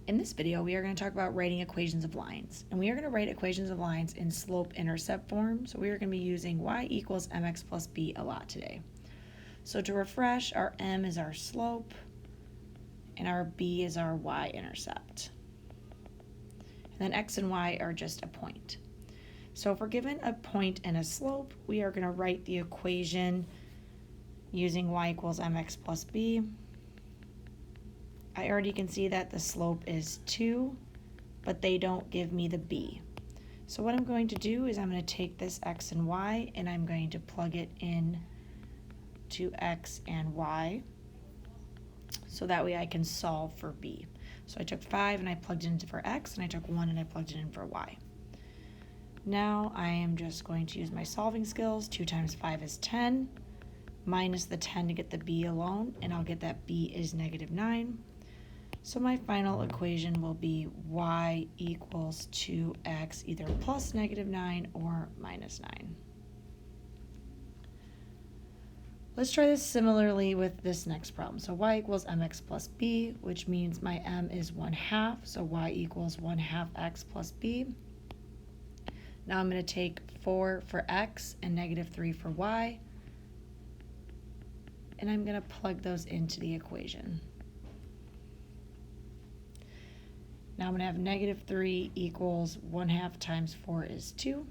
In this video, we are going to talk about writing equations of lines. And we are going to write equations of lines in slope-intercept form. So we are going to be using y equals mx plus b a lot today. So to refresh, our m is our slope, and our b is our y-intercept. And then x and y are just a point. So if we're given a point and a slope, we are going to write the equation using y equals mx plus b. I already can see that the slope is 2, but they don't give me the b. So what I'm going to do is I'm going to take this x and y, and I'm going to plug it in to x and y, so that way I can solve for b. So I took 5 and I plugged it in for x, and I took 1 and I plugged it in for y. Now I am just going to use my solving skills. 2 times 5 is 10, minus the 10 to get the b alone, and I'll get that b is -9. So my final equation will be y equals 2x, either plus -9 or -9. Let's try this similarly with this next problem. So y equals mx plus b, which means my m is 1/2, so y equals 1/2 x plus b. Now I'm going to take 4 for x and -3 for y, and I'm going to plug those into the equation. Now I'm going to have -3 equals 1/2 times 4 is 2.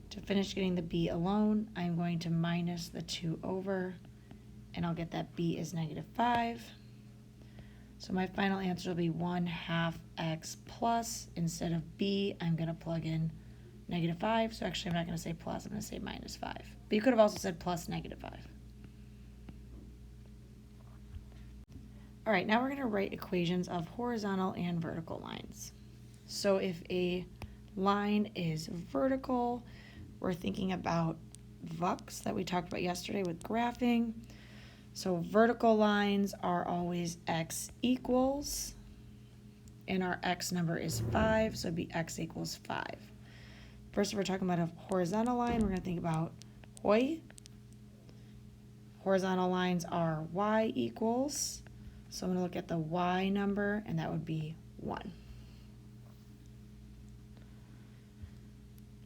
To finish getting the b alone, I'm going to minus the 2 over, and I'll get that b is -5. So my final answer will be 1/2 x plus. Instead of b, I'm going to plug in -5. So actually I'm not going to say plus, I'm going to say -5. But you could have also said plus -5. All right, now we're going to write equations of horizontal and vertical lines. So if a line is vertical, we're thinking about VUX that we talked about yesterday with graphing. So vertical lines are always x equals, and our x number is 5, so it'd be x equals 5. First, if we're talking about a horizontal line, we're going to think about hoi. Horizontal lines are y equals, so I'm going to look at the y number, and that would be 1.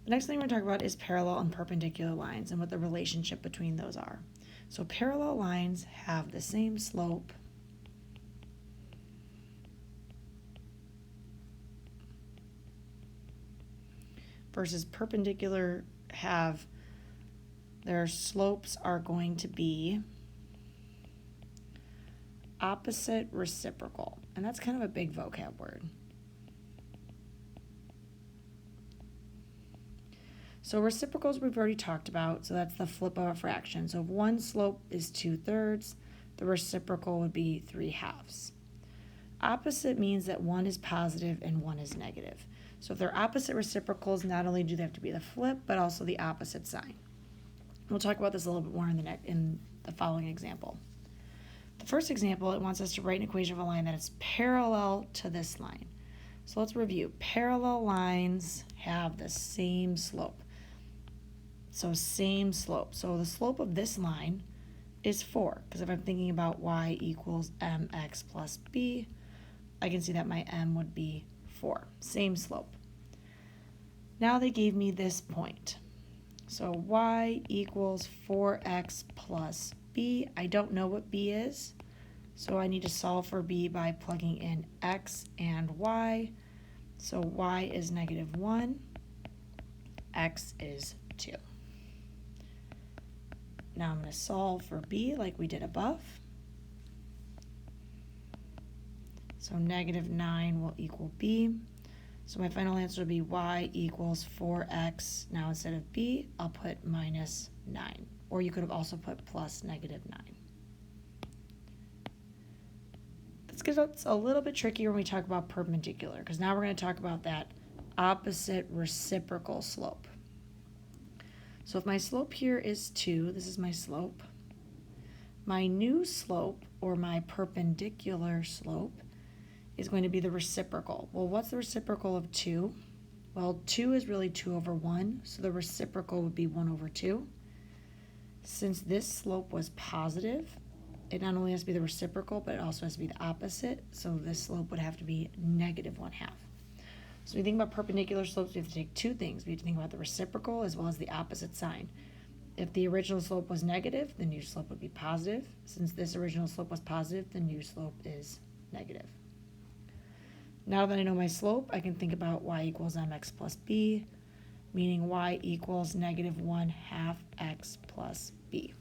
The next thing we're going to talk about is parallel and perpendicular lines and what the relationship between those are. So parallel lines have the same slope versus perpendicular have their slopes are going to be opposite reciprocal, and that's kind of a big vocab word. So reciprocals we've already talked about, so that's the flip of a fraction. So if one slope is 2/3, the reciprocal would be 3/2. Opposite means that one is positive and one is negative. So if they're opposite reciprocals, not only do they have to be the flip, but also the opposite sign. We'll talk about this a little bit more in the following example. The first example, it wants us to write an equation of a line that is parallel to this line. So let's review. Parallel lines have the same slope. So same slope. So the slope of this line is 4, because if I'm thinking about y equals mx plus b, I can see that my m would be 4. Same slope. Now they gave me this point. So y equals 4x plus b. I don't know what b is, so I need to solve for b by plugging in x and y. So y is -1, x is 2. Now I'm going to solve for b like we did above. So -9 will equal b. So my final answer will be y equals 4x. Now instead of b, I'll put -9. Or you could have also put plus -9. This gets a little bit trickier when we talk about perpendicular, because now we're going to talk about that opposite reciprocal slope. So if my slope here is 2, this is my slope. My new slope, or my perpendicular slope, is going to be the reciprocal. Well, what's the reciprocal of 2? Well, 2 is really 2/1, so the reciprocal would be 1/2. Since this slope was positive, it not only has to be the reciprocal, but it also has to be the opposite. So this slope would have to be negative 1/2. So when we think about perpendicular slopes, we have to take two things. We have to think about the reciprocal as well as the opposite sign. If the original slope was negative, the new slope would be positive. Since this original slope was positive, the new slope is negative. Now that I know my slope, I can think about y equals mx plus b, meaning y equals negative 1/2 x plus b.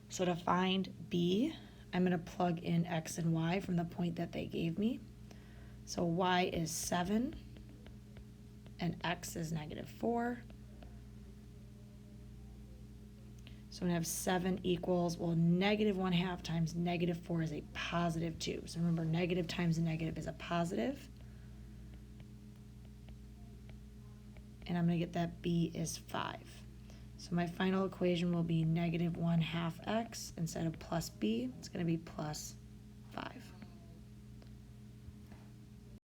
So to find b, I'm going to plug in x and y from the point that they gave me. So y is 7 and x is negative 4. So I'm going to have 7 equals, well, negative 1/2 times negative 4 is a positive 2. So remember, negative times a negative is a positive. And I'm going to get that b is 5. So my final equation will be negative 1/2 x instead of plus b. It's going to be plus 5.